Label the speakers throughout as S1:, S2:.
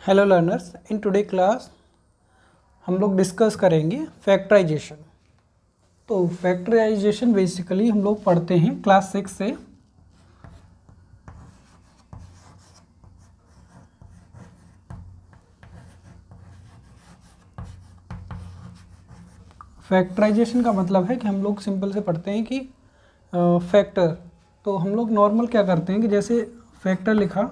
S1: Hello learners, in today class हम लोग discuss करेंगे फैक्टराइजेशन। तो फैक्टराइजेशन बेसिकली हम लोग पढ़ते हैं क्लास 6 से। फैक्टराइजेशन का मतलब है कि हम लोग सिंपल से पढ़ते हैं कि फैक्टर। तो हम लोग नॉर्मल क्या करते हैं कि जैसे फैक्टर लिखा,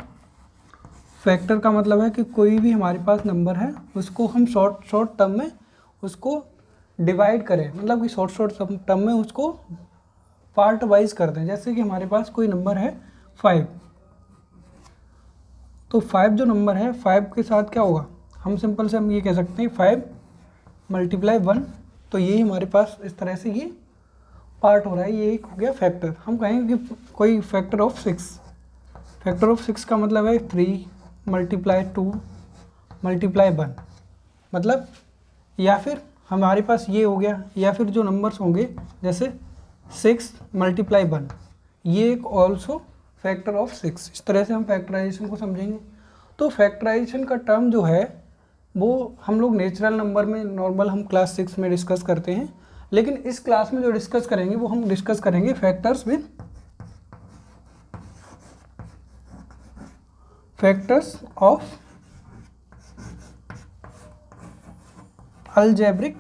S1: फैक्टर का मतलब है कि कोई भी हमारे पास नंबर है उसको हम शॉर्ट टर्म में उसको डिवाइड करें, मतलब कि शॉर्ट टर्म में उसको पार्ट वाइज कर दें। जैसे कि हमारे पास कोई नंबर है 5, तो 5 जो नंबर है 5 के साथ क्या होगा, हम सिंपल से हम ये कह सकते हैं 5 × 1। तो यही हमारे पास इस तरह से ये पार्ट हो रहा है, ये एक हो गया फैक्टर। हम कहेंगे कि कोई फैक्टर ऑफ 6, फैक्टर ऑफ 6 का मतलब है 3 × 2 × 1, मतलब या फिर हमारे पास ये हो गया, या फिर जो नंबर्स होंगे जैसे 6 × 1, ये एक ऑल्सो फैक्टर ऑफ 6। इस तरह से हम फैक्टराइजेशन को समझेंगे। तो फैक्टराइजेशन का टर्म जो है वो हम लोग नेचुरल नंबर में नॉर्मल हम क्लास 6 में डिस्कस करते हैं, लेकिन इस क्लास में जो डिस्कस करेंगे वो हम डिस्कस करेंगे factors of algebraic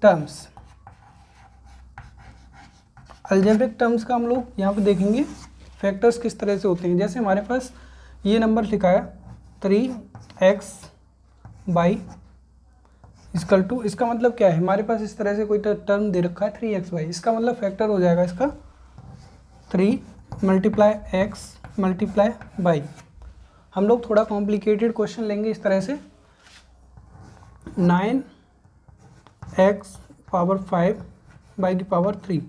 S1: terms. Algebraic terms का हम लोग यहाँ पे देखेंगे फैक्टर्स किस तरह से होते हैं। जैसे हमारे पास ये नंबर लिखा है 3x बाई इक्वल टू, इसका मतलब क्या है, हमारे पास इस तरह से कोई टर्म दे रखा है 3x बाई, इसका मतलब फैक्टर हो जाएगा इसका 3 × x × बाई। हम लोग थोड़ा कॉम्प्लिकेटेड क्वेश्चन लेंगे इस तरह से 9x⁵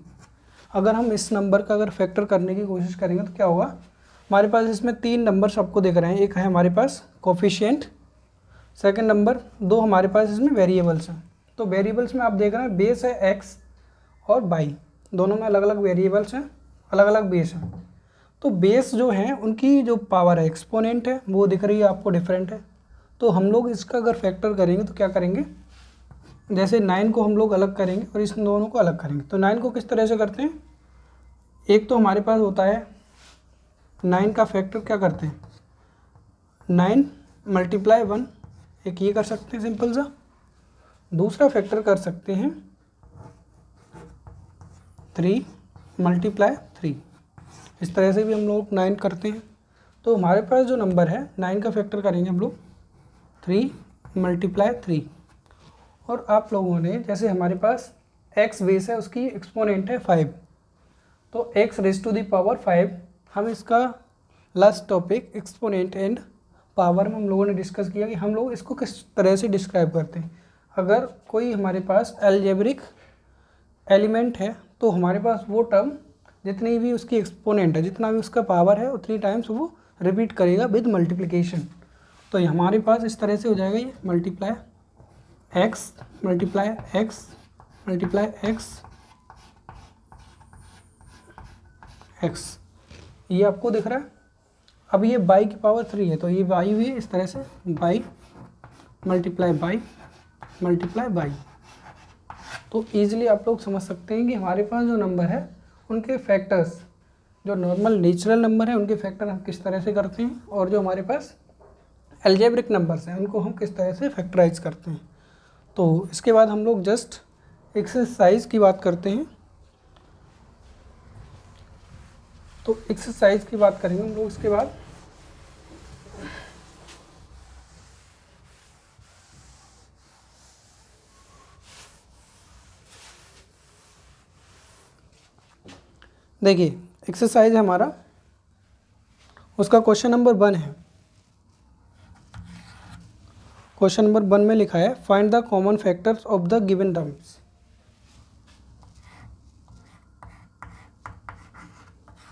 S1: अगर हम इस नंबर का अगर फैक्टर करने की कोशिश करेंगे तो क्या होगा, हमारे पास इसमें 3 नंबर सबको दिख रहे हैं। एक है हमारे पास कोफिशिएंट, सेकंड नंबर 2 हमारे पास इसमें वेरिएबल्स हैं। तो वेरिएबल्स में आप देख रहे हैं बेस है x और बाई, दोनों में अलग अलग वेरिएबल्स हैं, अलग अलग बेस हैं। तो बेस जो हैं उनकी जो पावर है, एक्सपोनेंट है, वो दिख रही है आपको डिफरेंट है। तो हम लोग इसका अगर फैक्टर करेंगे तो क्या करेंगे, जैसे 9 को हम लोग अलग करेंगे और इस दोनों को अलग करेंगे। तो 9 को किस तरह से करते हैं, एक तो हमारे पास होता है 9 का फैक्टर क्या करते हैं 9 × 1, एक ये कर सकते हैं सिंपल सा। दूसरा फैक्टर कर सकते हैं 3 × 3, इस तरह से भी हम लोग 9 करते हैं। तो हमारे पास जो नंबर है 9 का फैक्टर करेंगे हम लोग 3 × 3। और आप लोगों ने जैसे हमारे पास x बेस है उसकी एक्सपोनेंट है 5, तो x⁵5। हम इसका last topic exponent and power में हम लोगों ने डिस्कस किया कि हम लोग इसको किस तरह से डिस्क्राइब करते हैं। अगर कोई हमारे पास अलजेब्रिक एलिमेंट है तो हमारे पास वो टर्म जितनी भी उसकी एक्सपोनेंट है, जितना भी उसका पावर है उतनी टाइम्स वो रिपीट करेगा विद मल्टीप्लिकेशन। तो हमारे पास इस तरह से हो जाएगा ये मल्टीप्लाई x × x × x, ये आपको दिख रहा है। अब ये बाई की पावर 3 है, तो ये बाई हुई इस तरह से बाई × बाई। तो ईजिली आप लोग समझ सकते हैं कि हमारे पास जो नंबर है उनके फैक्टर्स, जो नॉर्मल नेचुरल नंबर है उनके फैक्टर हम किस तरह से करते हैं, और जो हमारे पास अलजेब्रिक नंबर्स हैं उनको हम किस तरह से फैक्टराइज करते हैं। तो इसके बाद हम लोग जस्ट एक्सरसाइज की बात करते हैं। तो एक्सरसाइज की बात करेंगे हम लोग इसके बाद। देखिए एक्सरसाइज हमारा उसका क्वेश्चन नंबर 1 है। क्वेश्चन नंबर 1 में लिखा है find the common factors of the given terms.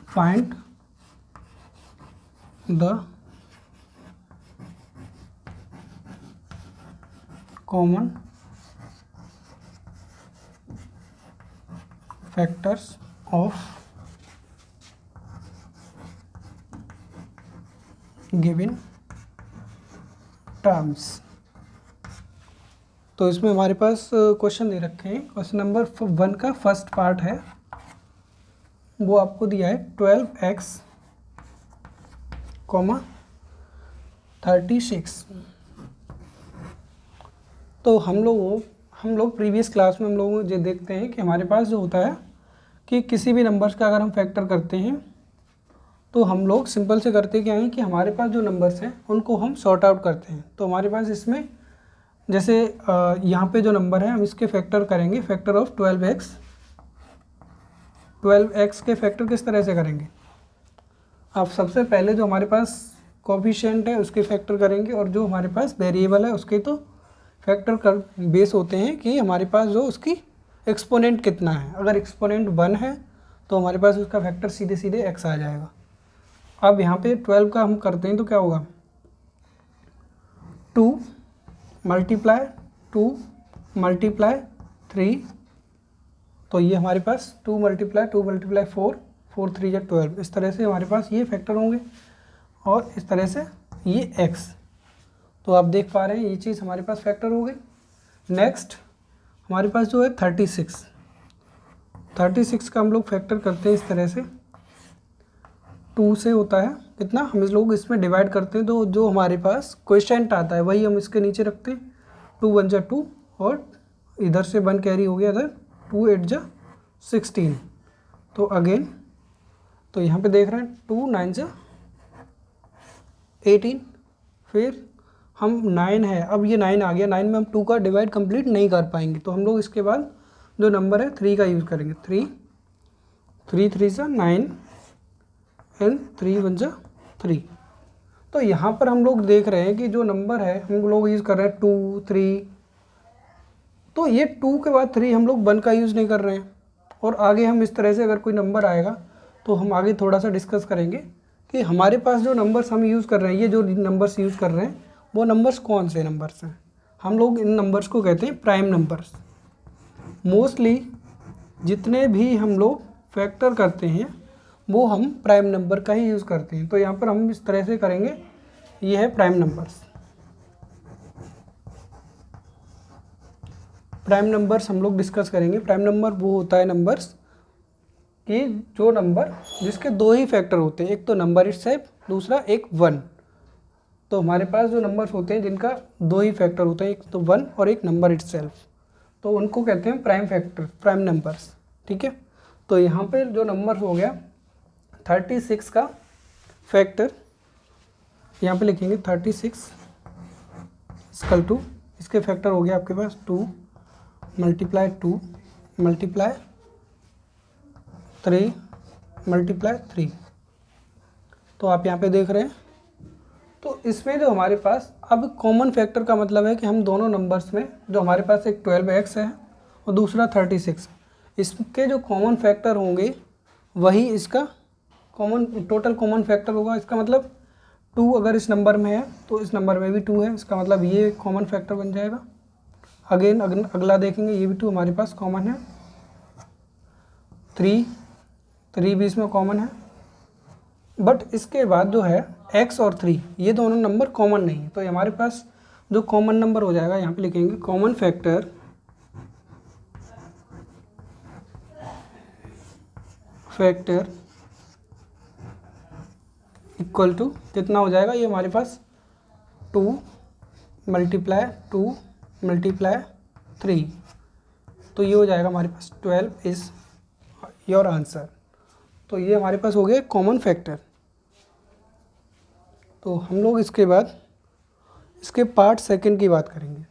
S1: Find the common factors of given terms. तो इसमें हमारे पास क्वेश्चन दे रखे हैं। क्वेश्चन नंबर 1 का फर्स्ट पार्ट है, वो आपको दिया है 12x, 36। तो हम लोग प्रीवियस क्लास में हम लोग ये देखते हैं कि हमारे पास जो होता है कि किसी भी नंबर्स का अगर हम फैक्टर करते हैं तो हम लोग सिंपल से करते क्या हैं कि हमारे पास जो नंबर्स हैं उनको हम सॉर्ट आउट करते हैं। तो हमारे पास इसमें जैसे यहाँ पे जो नंबर है हम इसके फैक्टर करेंगे, फैक्टर ऑफ 12x। 12x के फैक्टर किस तरह से करेंगे, आप सबसे पहले जो हमारे पास कोफिशिएंट है उसके फैक्टर करेंगे, और जो हमारे पास वेरिएबल है उसके तो फैक्टर कर बेस होते हैं कि हमारे पास जो उसकी एक्सपोनेंट कितना है। अगर एक्सपोनेंट 1 है तो हमारे पास उसका फैक्टर सीधे सीधे x आ जाएगा। अब यहाँ पे 12 का हम करते हैं तो क्या होगा, 2 मल्टीप्लाई 2 मल्टीप्लाई 3, तो ये हमारे पास 2 मल्टीप्लाई 4, 4 3 या 12, इस तरह से हमारे पास ये फैक्टर होंगे, और इस तरह से ये x। तो आप देख पा रहे हैं ये चीज़ हमारे पास फैक्टर हो गई। नेक्स्ट हमारे पास जो है 36 का हम लोग फैक्टर करते हैं इस तरह से, 2 से होता है कितना, हम इस लोग इसमें डिवाइड करते हैं, तो जो हमारे पास क्वोशिएंट आता है वही हम इसके नीचे रखते हैं। 2 1 जा 2, और इधर से 1 कैरी हो गया, इधर 2 8 जा 16। तो अगेन तो यहाँ पे देख रहे हैं 2 9 जा 18, फिर हम 9 है, अब ये 9 आ गया, 9 में हम 2 का डिवाइड कंप्लीट नहीं कर पाएंगे, तो हम लोग इसके बाद जो नंबर है 3 का यूज़ करेंगे। 3 3 जा 9 एंड 3 1 जा 3। तो यहाँ पर हम लोग देख रहे हैं कि जो नंबर है हम लोग यूज़ कर रहे हैं 2 3, तो ये 2 के बाद 3 हम लोग 1 का यूज़ नहीं कर रहे हैं। और आगे हम इस तरह से अगर कोई नंबर आएगा तो हम आगे थोड़ा सा डिस्कस करेंगे कि हमारे पास जो नंबर्स हम यूज़ कर रहे हैं, ये जो नंबर्स यूज़ कर रहे हैं वो नंबर्स कौन से नंबर्स हैं। हम लोग इन नंबर्स को कहते हैं प्राइम नंबर्स। मोस्टली जितने भी हम लोग फैक्टर करते हैं वो हम प्राइम नंबर का ही यूज़ करते हैं। तो यहाँ पर हम इस तरह से करेंगे, ये है प्राइम नंबर्स। प्राइम नंबर्स हम लोग डिस्कस करेंगे। प्राइम नंबर वो होता है नंबर्स कि जो नंबर जिसके 2 ही फैक्टर होते हैं, एक तो नंबर इटसेल्फ, दूसरा एक 1। तो हमारे पास जो नंबर्स होते हैं जिनका 2 ही फैक्टर होते हैं, एक तो 1 और एक नंबर इटसेल्फ, तो उनको कहते हैं प्राइम फैक्टर, प्राइम नंबर्स। ठीक है, तो यहाँ पे जो नंबर हो गया 36 का फैक्टर, यहाँ पे लिखेंगे 36 इक्वल टू, इसके फैक्टर हो गया आपके पास 2 मल्टीप्लाई 2 मल्टीप्लाई 3 मल्टीप्लाई 3। तो आप यहाँ पे देख रहे हैं, तो इसमें जो हमारे पास अब कॉमन फैक्टर का मतलब है कि हम दोनों नंबर्स में जो हमारे पास एक 12x है और दूसरा 36, इसके जो कॉमन फैक्टर होंगे वही इसका टोटल कॉमन फैक्टर होगा। इसका मतलब 2 अगर इस नंबर में है तो इस नंबर में भी 2 है, इसका मतलब ये कॉमन फैक्टर बन जाएगा। अगेन अगला देखेंगे, ये भी 2 हमारे पास कॉमन है, 3 भी इसमें कॉमन है, बट इसके बाद जो है x और 3 ये दोनों नंबर कॉमन नहीं है। तो हमारे पास जो कॉमन नंबर हो जाएगा, यहाँ पे लिखेंगे कॉमन फैक्टर इक्वल टू कितना हो जाएगा, ये हमारे पास 2 मल्टीप्लाई 2 मल्टीप्लाई 3, तो ये हो जाएगा हमारे पास 12 इज़ योर आंसर। तो ये हमारे पास हो गया कॉमन फैक्टर। तो हम लोग इसके बाद इसके पार्ट सेकंड की बात करेंगे।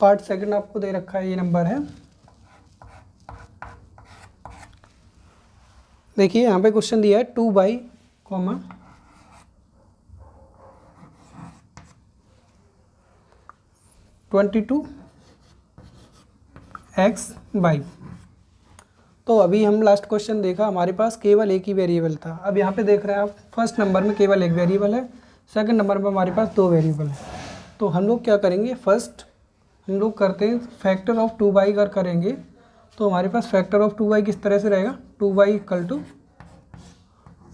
S1: पार्ट सेकंड आपको दे रखा है, ये नंबर है, देखिए यहाँ पे क्वेश्चन दिया है 2 बाई 22x बाई। तो अभी हम लास्ट क्वेश्चन देखा, हमारे पास केवल एक ही वेरिएबल था। अब यहाँ पे देख रहे हैं आप, फर्स्ट नंबर में केवल एक वेरिएबल है, सेकंड नंबर में हमारे पास 2 वेरिएबल है। तो हम लोग क्या करेंगे, फर्स्ट हम लोग करते हैं फैक्टर ऑफ 2y अगर करेंगे तो हमारे पास फैक्टर ऑफ 2y किस तरह से रहेगा, 2y equal to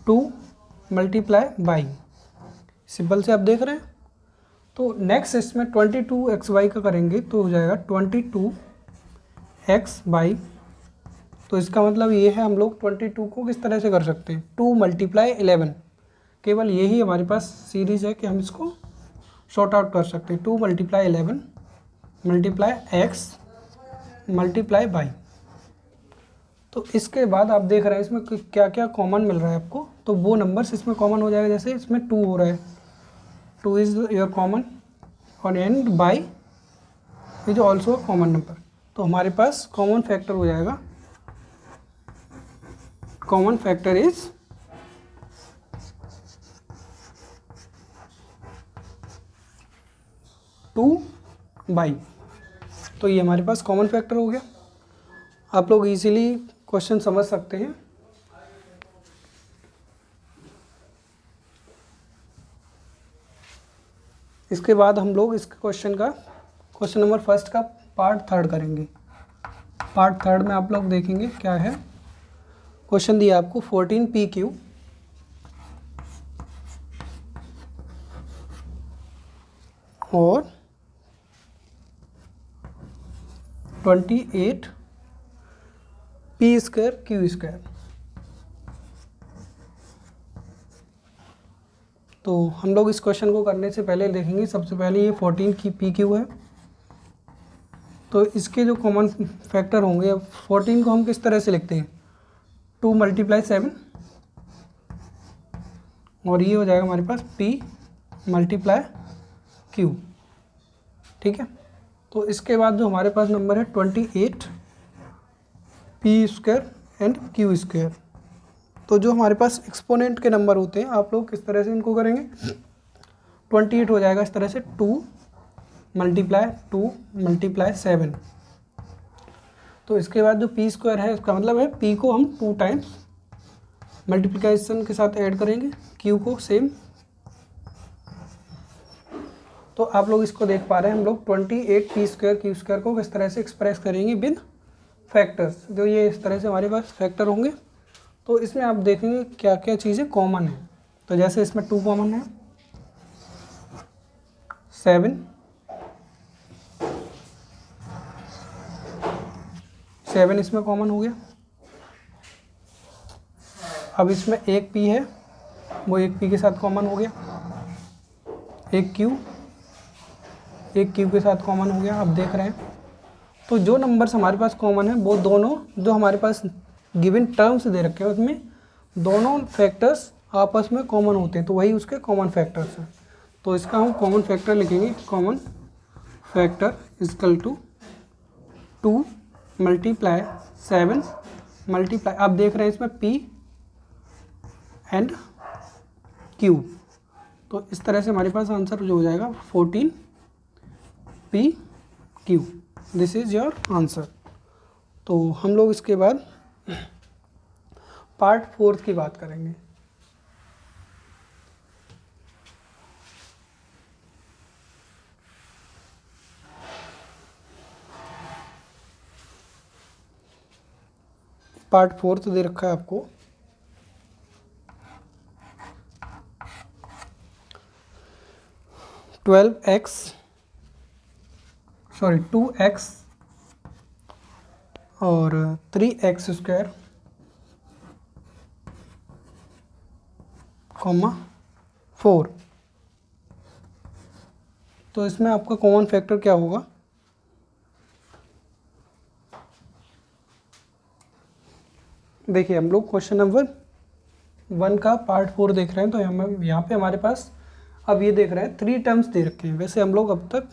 S1: 2 multiply by, simple से आप देख रहे हैं। तो नेक्स्ट इसमें 22xy का करेंगे तो हो जाएगा 22x बाई, तो इसका मतलब ये है हम लोग 22 को किस तरह से कर सकते हैं, 2 मल्टीप्लाई 11, केवल यही हमारे पास सीरीज़ है कि हम इसको शॉर्ट आउट कर सकते हैं, 2 multiply 11 multiply x multiply by. तो इसके बाद आप देख रहे हैं इसमें क्या क्या कॉमन मिल रहा है आपको, तो वो नंबर्स इसमें कॉमन हो जाएगा, जैसे इसमें 2 हो रहा है, 2 इज़ योर कॉमन और and by is also common number. तो हमारे पास कॉमन फैक्टर हो जाएगा, कॉमन फैक्टर इज 2 बाई, तो ये हमारे पास कॉमन फैक्टर हो गया। आप लोग इजीली क्वेश्चन समझ सकते हैं। इसके बाद हम लोग इस क्वेश्चन नंबर फर्स्ट का पार्ट थर्ड करेंगे। पार्ट थर्ड में आप लोग देखेंगे क्या है, क्वेश्चन दिया आपको 14PQ और 28P स्क्वायर Q स्क्वायर। तो हम लोग इस क्वेश्चन को करने से पहले देखेंगे, सबसे पहले ये 14 की PQ है, तो इसके जो कॉमन फैक्टर होंगे, 14 को हम किस तरह से लिखते हैं, 2 मल्टीप्लाई 7 और ये हो जाएगा हमारे पास P मल्टीप्लाई Q, ठीक है। तो इसके बाद जो हमारे पास नंबर है 28P square and Q square. तो जो हमारे पास एक्सपोनेंट के नंबर होते हैं आप लोग किस तरह से इनको करेंगे, 28 हो जाएगा इस तरह से 2 मल्टीप्लाई 7। तो इसके बाद जो P स्क्वायर है इसका मतलब है P को हम 2 टाइम्स मल्टीप्लिकेशन के साथ ऐड करेंगे, Q को सेम। तो आप लोग इसको देख पा रहे हैं, हम लोग 28P स्क्वायर Q स्क्वायर को किस तरह से एक्सप्रेस करेंगे विद फैक्टर्स, जो ये इस तरह से हमारे पास फैक्टर होंगे। तो इसमें आप देखेंगे क्या क्या चीज़ें कॉमन है, तो जैसे इसमें 2 कॉमन है, 7 इसमें कॉमन हो गया। अब इसमें एक P है, वो एक P के साथ कॉमन हो गया, एक Q के साथ कॉमन हो गया। अब देख रहे हैं तो जो नंबर्स हमारे पास कॉमन है वो दोनों जो हमारे पास गिवन टर्म्स दे रखे हैं उसमें दोनों फैक्टर्स आपस में कॉमन होते हैं, तो वही उसके कॉमन फैक्टर्स हैं। तो इसका हम कॉमन फैक्टर लिखेंगे, common factor is equal to 2 multiply 7 multiply, आप देख रहे हैं इसमें P एंड Q, तो इस तरह से हमारे पास आंसर जो हो जाएगा 14PQ, this is your answer. तो हम लोग इसके बाद पार्ट 4 की बात करेंगे। पार्ट 4 तो दे रखा है आपको, सॉरी 2x और 3x स्क्वायर कॉमा 4। तो इसमें आपका कॉमन फैक्टर क्या होगा, देखिए हम लोग क्वेश्चन नंबर 1 का पार्ट 4 देख रहे हैं। तो हम यहाँ पे हमारे पास अब ये देख रहे हैं 3 टर्म्स दे रखे हैं, वैसे हम लोग अब तक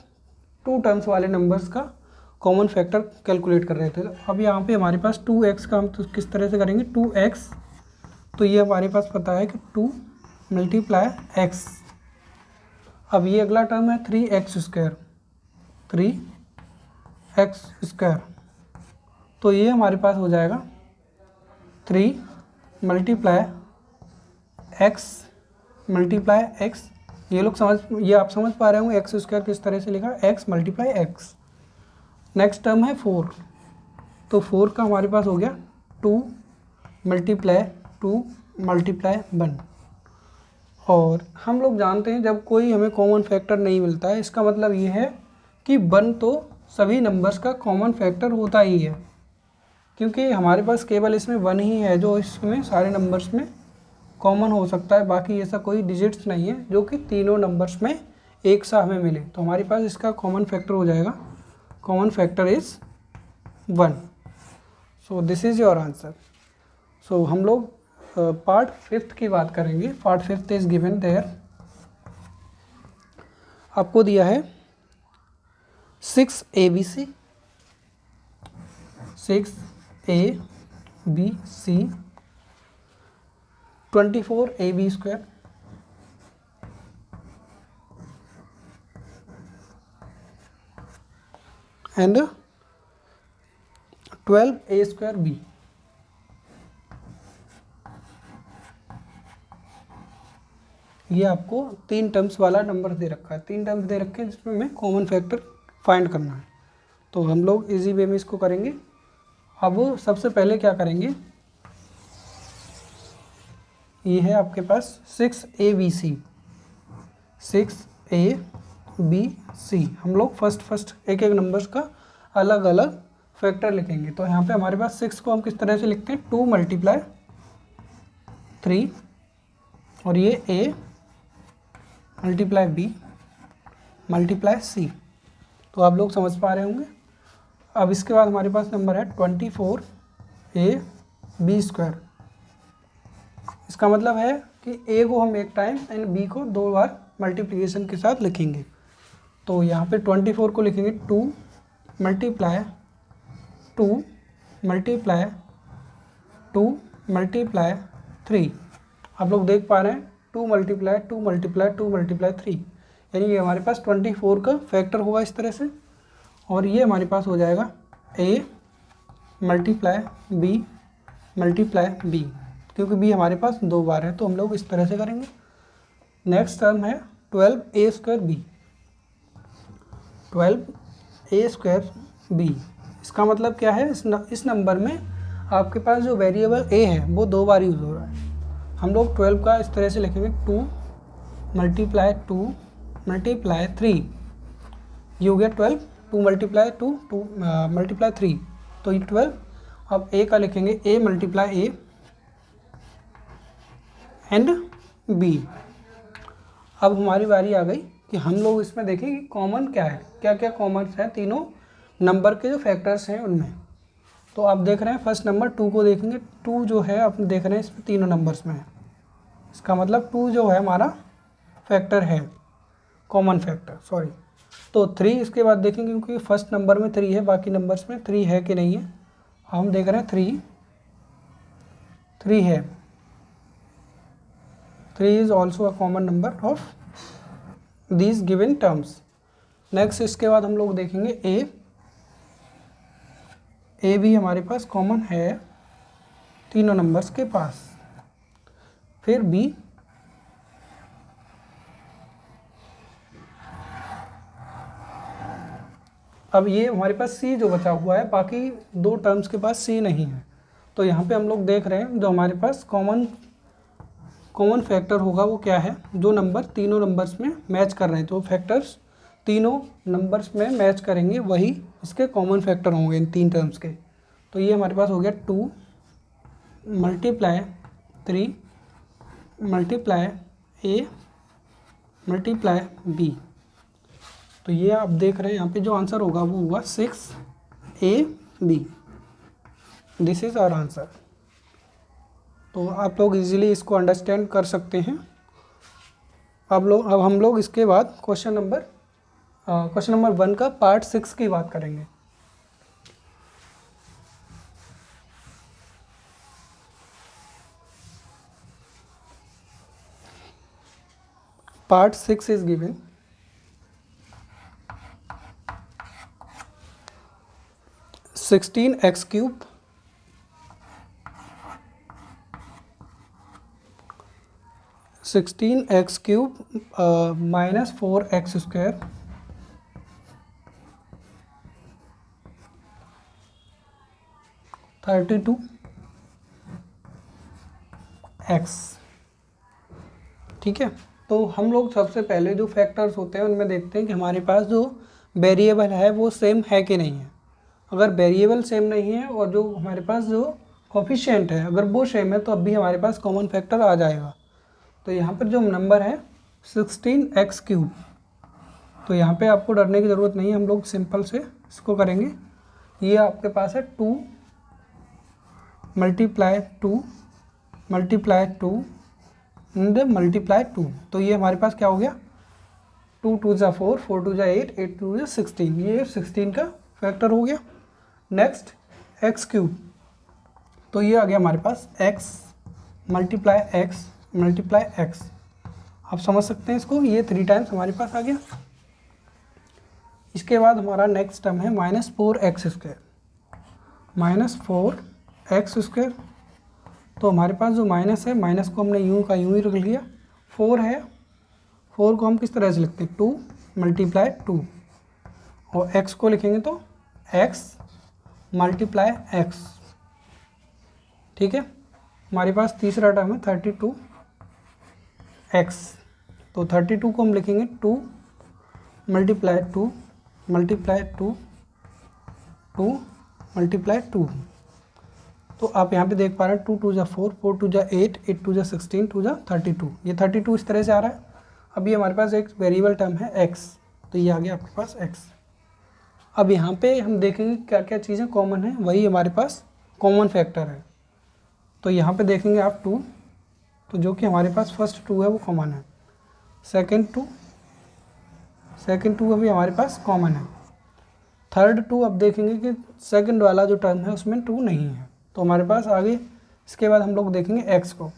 S1: 2 टर्म्स वाले नंबर्स का कॉमन फैक्टर कैलकुलेट कर रहे थे। अब यहाँ पे हमारे पास 2x का हम तो किस तरह से करेंगे, 2x, तो ये हमारे पास पता है कि 2 मल्टीप्लाई x। अब ये अगला टर्म है 3x स्क्वायर, 3x स्क्वायर, तो ये हमारे पास हो जाएगा 3 मल्टीप्लाई x मल्टीप्लाई x। ये आप समझ पा रहे होंगे एक्स स्क्वायर किस तरह से लिखा, x multiply x। Next term है 4, तो 4 का हमारे पास हो गया 2 मल्टीप्लाई 2 मल्टीप्लाई 1। और हम लोग जानते हैं जब कोई हमें कॉमन फैक्टर नहीं मिलता है, इसका मतलब ये है कि 1 तो सभी नंबर्स का कॉमन फैक्टर होता ही है, क्योंकि हमारे पास केवल इसमें 1 ही है जो इसमें सारे नंबर्स में कॉमन हो सकता है। बाकी ऐसा कोई डिजिट्स नहीं है जो कि तीनों नंबर्स में एक सा हमें मिले, तो हमारे पास इसका कॉमन फैक्टर हो जाएगा, common factor is 1। So this is your answer. So हम लोग पार्ट 5 की बात करेंगे। पार्ट 5 इज गिवन देयर, आपको दिया है 6 ABC, 6 ABC, 24 AB square, and 12 A square B। ये आपको 3 टर्म्स वाला नंबर दे रखा है, 3 टर्म्स दे रखे हैं जिसमें हमें कॉमन फैक्टर फाइंड करना है। तो हम लोग इजी वे में इसको करेंगे। अब सबसे पहले क्या करेंगे, ये है आपके पास 6 ABC, 6 ABC। हम लोग फर्स्ट एक एक नंबर्स का अलग अलग फैक्टर लिखेंगे। तो यहाँ पे हमारे पास 6 को हम किस तरह से लिखते हैं, 2 मल्टीप्लाई 3, और ये A multiply B multiply C। तो आप लोग समझ पा रहे होंगे। अब इसके बाद हमारे पास नंबर है 24 AB स्क्वायर। इसका मतलब है कि A को हम एक टाइम एंड B को 2 बार मल्टीप्लिकेशन के साथ लिखेंगे। तो यहाँ पे 24 को लिखेंगे 2 मल्टीप्लाई 2 मल्टीप्लाई 2 मल्टीप्लाई 3। आप लोग देख पा रहे हैं 2 मल्टीप्लाई 2 मल्टीप्लाई 2 मल्टीप्लाई 3, यानी कि हमारे पास 24 का फैक्टर होगा इस तरह से। और ये हमारे पास हो जाएगा A multiply B multiply B, क्योंकि B हमारे पास 2 बार है तो हम लोग इस तरह से करेंगे। नेक्स्ट टर्म है 12 A square B, 12 A square B। इसका मतलब क्या है, इस नंबर में आपके पास जो वेरिएबल A है वो 2 बार यूज़ हो रहा है। हम लोग 12 का इस तरह से लिखेंगे 2 मल्टीप्लाई 2 मल्टीप्लाई 3, ये हो गया 12, 2 मल्टीप्लाई 2 2 मल्टीप्लाई 3, तो ये 12। अब A का लिखेंगे A multiply A and B। अब हमारी बारी आ गई कि हम लोग इसमें देखें कि कॉमन क्या है, क्या क्या कॉमन है तीनों नंबर के जो फैक्टर्स हैं उनमें। तो आप देख रहे हैं फर्स्ट नंबर 2 को देखेंगे, 2 जो है आप देख रहे हैं इसमें तीनों नंबर्स में है, इसका मतलब 2 जो है हमारा फैक्टर है, कॉमन फैक्टर, सॉरी। तो 3 इसके बाद देखेंगे, क्योंकि फर्स्ट नंबर में 3 है, बाकी नंबर्स में 3 है कि नहीं है। हम देख रहे हैं 3 है, 3 is also a common number of these given terms. Next इसके बाद हम लोग देखेंगे ए भी हमारे पास कॉमन है तीनों नंबर्स के पास। फिर B, अब ये हमारे पास C जो बचा हुआ है, बाकी 2 टर्म्स के पास C नहीं है। तो यहाँ पे हम लोग देख रहे हैं जो हमारे पास कॉमन फैक्टर होगा वो क्या है, जो नंबर तीनों नंबर्स में मैच कर रहे हैं, तो फैक्टर्स तीनों नंबर्स में मैच करेंगे वही इसके कॉमन फैक्टर होंगे इन 3 टर्म्स के। तो ये हमारे पास हो गया 2 multiply 3 multiply A multiply B। तो ये आप देख रहे हैं यहाँ पे जो आंसर होगा वो होगा 6AB। This is our answer. तो आप लोग इजीली इसको अंडरस्टैंड कर सकते हैं। अब हम लोग इसके बाद क्वेश्चन नंबर 1 का पार्ट 6 की बात करेंगे। Part 6 is given 16x cube -4x square 32 x। ठीक है, तो हम लोग सबसे पहले जो फैक्टर्स होते हैं उनमें देखते हैं कि हमारे पास जो वेरिएबल है वो सेम है कि नहीं है। अगर वेरिएबल सेम नहीं है और जो हमारे पास जो कोफिशिएंट है अगर वो सेम है तो अब भी हमारे पास कॉमन फैक्टर आ जाएगा। तो यहाँ पर जो नंबर है 16x³, तो यहाँ पे आपको डरने की ज़रूरत नहीं है, हम लोग सिंपल से इसको करेंगे। ये आपके पास है 2 मल्टीप्लाई 2 मल्टीप्लाई 2 एंड मल्टीप्लाई 2, तो ये हमारे पास क्या हो गया 2 2 जा 4, 4 2 जा 8, 8 2 जा 16, ये 16 का फैक्टर हो गया। नेक्स्ट x³, तो ये आ गया हमारे पास x multiply x multiply x। आप समझ सकते हैं इसको, ये 3 टाइम्स हमारे पास आ गया। इसके बाद हमारा नेक्स्ट टर्म है -4x², -4x²। तो हमारे पास जो माइनस है, माइनस को हमने यूं का यूं ही रख लिया। 4 है, 4 को हम किस तरह से लिखते हैं 2 मल्टीप्लाई 2, और x को लिखेंगे तो x मल्टीप्लाई x। ठीक है, हमारे पास तीसरा टर्म है 32x, तो 32 को हम लिखेंगे 2 मल्टीप्लाई 2 मल्टीप्लाई 2 2 मल्टीप्लाई 2। तो आप यहाँ पे देख पा रहे हैं 2 2 जा 4, 4 2 जा 8, 8 2 जा 16, 2 जा 32, ये 32 इस तरह से आ रहा है। अभी हमारे पास एक वेरिएबल टर्म है x, तो ये आ गया आपके पास x। अब यहाँ पे हम देखेंगे क्या क्या चीज़ें कॉमन है, वही हमारे पास कॉमन फैक्टर है। तो यहाँ पे देखेंगे आप 2, तो जो कि हमारे पास फर्स्ट 2 है वो कॉमन है। सेकंड 2 अभी हमारे पास कॉमन है। थर्ड 2 अब देखेंगे कि सेकंड वाला जो टर्म है उसमें 2 नहीं है, तो हमारे पास आगे इसके बाद हम लोग देखेंगे x को।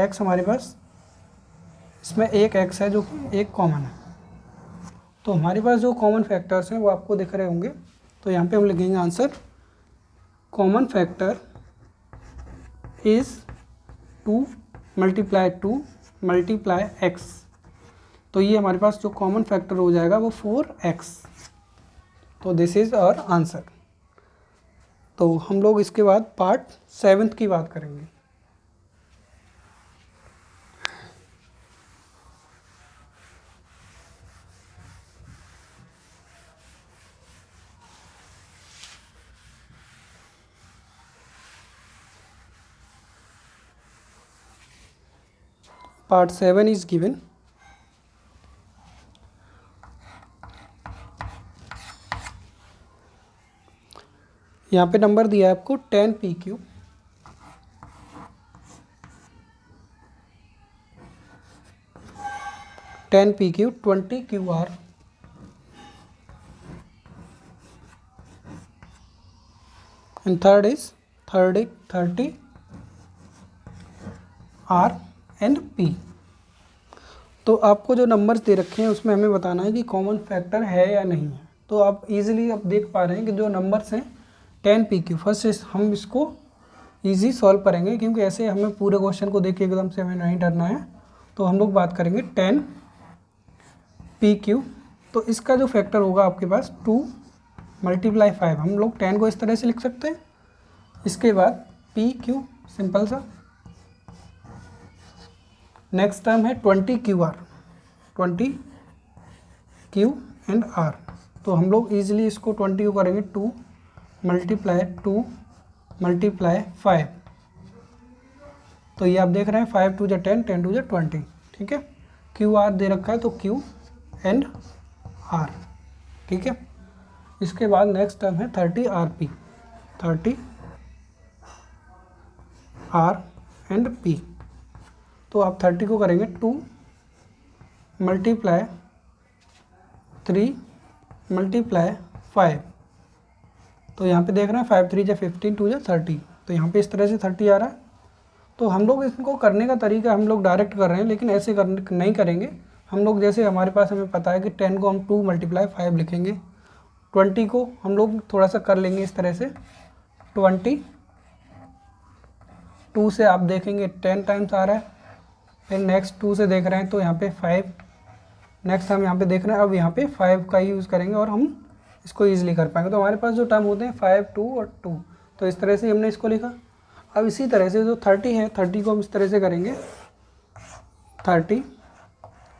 S1: x हमारे पास इसमें एक x है जो कि एक कॉमन है। तो हमारे पास जो कॉमन फैक्टर्स हैं वो आपको दिख रहे होंगे, तो यहाँ पे हम लिखेंगे answer common factor is 2 multiply 2 multiply x। तो ये हमारे पास जो कॉमन फैक्टर हो जाएगा वो 4x। तो दिस इज़ आवर आंसर। तो हम लोग इसके बाद पार्ट 7 की बात करेंगे। Part 7 is given. यहाँ पे नंबर दिया है आपको 10pq, 10pq 20qr and third is 30r and p। तो आपको जो नंबर्स दे रखे हैं उसमें हमें बताना है कि कॉमन फैक्टर है या नहीं है। तो आप इजीली अब देख पा रहे हैं कि जो नंबर्स हैं 10pq, फर्स्ट हम इसको इजी सॉल्व करेंगे क्योंकि ऐसे हमें पूरे क्वेश्चन को देख के एकदम से हमें नहीं डरना है। तो हम लोग बात करेंगे 10pq, तो इसका जो फैक्टर होगा आपके पास 2 मल्टीप्लाई 5, हम लोग 10 को इस तरह से लिख सकते हैं। इसके बाद pq सिंपल सा। नेक्स्ट टर्म है 20qr, 20q एंड r, तो हम लोग इजीली इसको 20 को करेंगे 2 मल्टीप्लाई 2 मल्टीप्लाई 5। तो ये आप देख रहे हैं 5 2 जा 10, 10 2 जा 20। ठीक है, क्यू आर दे रखा है तो क्यू एंड आर। ठीक है, इसके बाद नेक्स्ट टर्म है 30rp, 30r एंड p। तो आप 30 को करेंगे 2 मल्टीप्लाई 3 मल्टीप्लाई 5। तो यहाँ पे देख रहे हैं 5 3 जा 15, 2 जा 30, तो यहाँ पे इस तरह से 30 आ रहा है। तो हम लोग इसको करने का तरीका हम लोग डायरेक्ट कर रहे हैं, लेकिन ऐसे नहीं करेंगे हम लोग। जैसे हमारे पास हमें पता है कि 10 को हम 2 मल्टीप्लाई 5 लिखेंगे, 20 को हम लोग थोड़ा सा कर लेंगे इस तरह से 20, 2 से आप देखेंगे 10 टाइम्स आ रहा है, फिर नेक्स्ट 2 से देख रहे हैं तो यहाँ पे 5, नेक्स्ट हम यहाँ पे देख रहे हैं, अब यहाँ पे 5 का ही यूज़ करेंगे और हम इसको ईजिली कर पाएंगे। तो हमारे पास जो टर्म होते हैं 5 2 और 2, तो इस तरह से हमने इसको लिखा। अब इसी तरह से जो 30 है, 30 को हम इस तरह से करेंगे 30,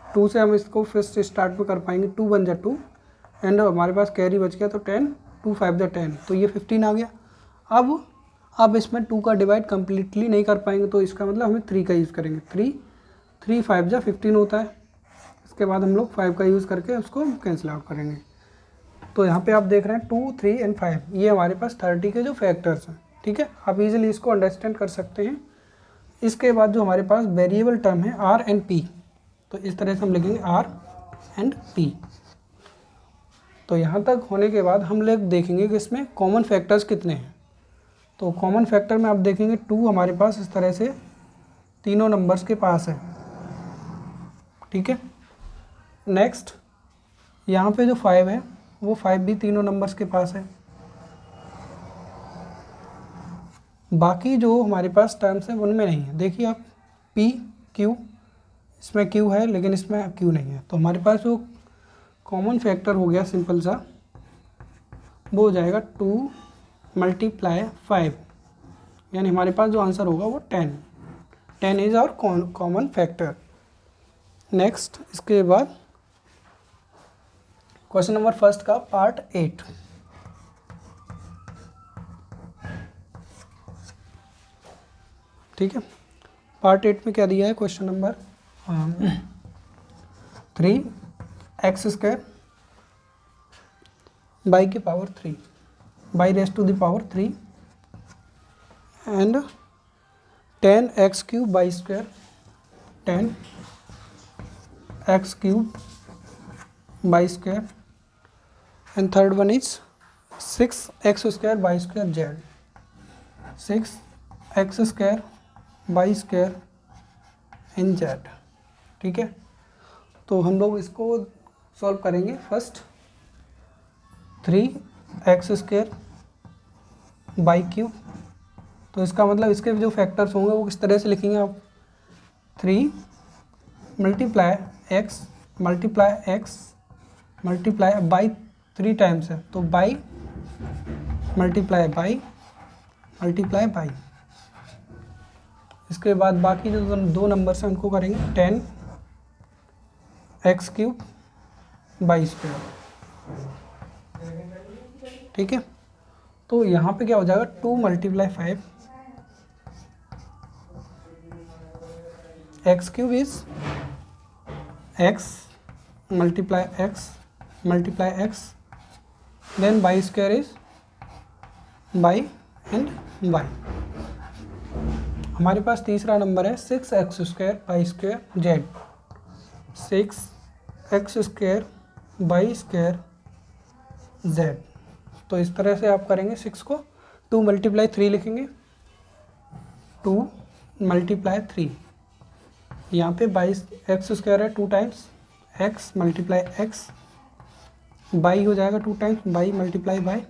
S1: 2 से हम इसको फर्स्ट स्टार्ट में कर पाएंगे, 2 बन जा 2 एंड हमारे पास कैरी बच गया तो 10, 2 5 जा 10, तो ये 15 आ गया। अब इसमें 2 का डिवाइड कम्प्लीटली नहीं कर पाएंगे, तो इसका मतलब हमें 3 का यूज़ करेंगे। 3 5 जा 15 होता है। इसके बाद हम लोग 5 का यूज़ करके उसको कैंसिल आउट करेंगे। तो यहाँ पे आप देख रहे हैं 2, 3 एंड 5, ये हमारे पास 30 के जो फैक्टर्स हैं, ठीक है। आप इजीली इसको अंडरस्टैंड कर सकते हैं। इसके बाद जो हमारे पास वेरिएबल टर्म है आर एंड पी, तो इस तरह से हम लिखेंगे आर एंड पी। तो यहाँ तक होने के बाद हम लोग देखेंगे कि इसमें कॉमन फैक्टर्स कितने हैं। तो कॉमन फैक्टर में आप देखेंगे 2 हमारे पास इस तरह से तीनों नंबर्स के पास है, ठीक है। नेक्स्ट यहाँ पे जो 5 है वो 5 भी तीनों नंबर्स के पास है। बाकी जो हमारे पास टर्म्स हैं उनमें नहीं है। देखिए आप पी क्यू, इसमें क्यू है लेकिन इसमें क्यू नहीं है। तो हमारे पास जो कॉमन फैक्टर हो गया सिंपल सा, वो हो जाएगा 2 × 5, यानी हमारे पास जो आंसर होगा वो 10 is our common factor. Next इसके बाद क्वेश्चन नंबर फर्स्ट का पार्ट 8। ठीक है, पार्ट 8 में क्या दिया है, क्वेश्चन नंबर 3x² बाई की power 3 y raise to the power 3 and 10x³ y square 10x³ y square and third one is 6x² y square z, 6x² y square in z, ठीक है। तो हम लोग इसको सॉल्व करेंगे। First 3x² by cube, तो इसका मतलब इसके जो फैक्टर्स होंगे वो किस तरह से लिखेंगे आप, 3 × x मल्टीप्लाई बाई 3 टाइम्स है, तो बाई मल्टीप्लाई बाई। इसके बाद बाकी जो दो नंबर्स हैं उनको करेंगे 10x³ बाई स्क्वायर, ठीक है। तो यहाँ पे क्या हो जाएगा, 2 × 5 x³ is x multiply x then y square is y and y. हमारे पास तीसरा नंबर है 6x² y square z, 6x² y square z। तो इस तरह से आप करेंगे, 6 को 2 × 3 लिखेंगे, 2 × 3, यहाँ पे बाई x² है 2 times, x multiply x by हो जाएगा 2 times, by multiply by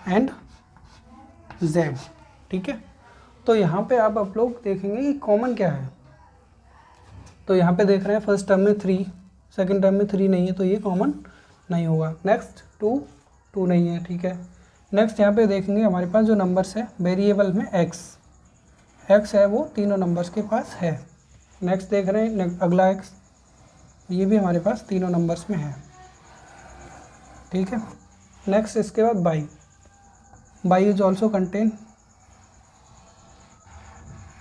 S1: and z, ठीक है। तो यहाँ पे आप लोग देखेंगे कि कॉमन क्या है। तो यहाँ पे देख रहे हैं फर्स्ट टर्म में 3, सेकंड टर्म में 3 नहीं है, तो ये कॉमन नहीं होगा। नेक्स्ट 2 नहीं है, ठीक है। नेक्स्ट यहाँ पे देखेंगे हमारे पास जो नंबर्स है वेरिएबल में x है, वो तीनों नंबर्स के पास है। नेक्स्ट देख रहे हैं अगला x, ये भी हमारे पास तीनों नंबर्स में है, ठीक है। नेक्स्ट इसके बाद बाई इज ऑल्सो कंटेन,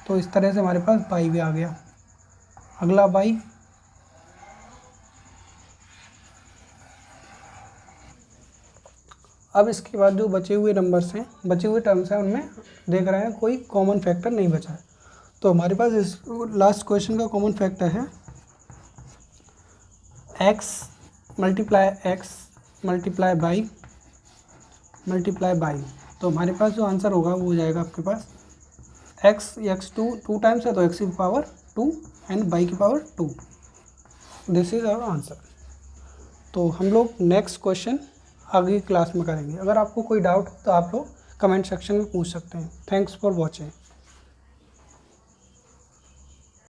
S1: तो इस तरह से हमारे पास बाई भी आ गया। अगला बाई, अब इसके बाद जो बचे हुए नंबर्स हैं, बचे हुए टर्म्स हैं, उनमें देख रहे हैं कोई कॉमन फैक्टर नहीं बचा है। तो हमारे पास इस लास्ट क्वेश्चन का कॉमन फैक्टर है x मल्टीप्लाई बाई। तो हमारे पास जो आंसर होगा वो हो जाएगा आपके पास x 2 टाइम्स है, तो x की पावर 2 एंड बाई की power 2। This is our answer. तो हम लोग नेक्स्ट क्वेश्चन आगे क्लास में करेंगे। अगर आपको कोई डाउट हो तो आप लोग कमेंट सेक्शन में पूछ सकते हैं। Thanks for watching.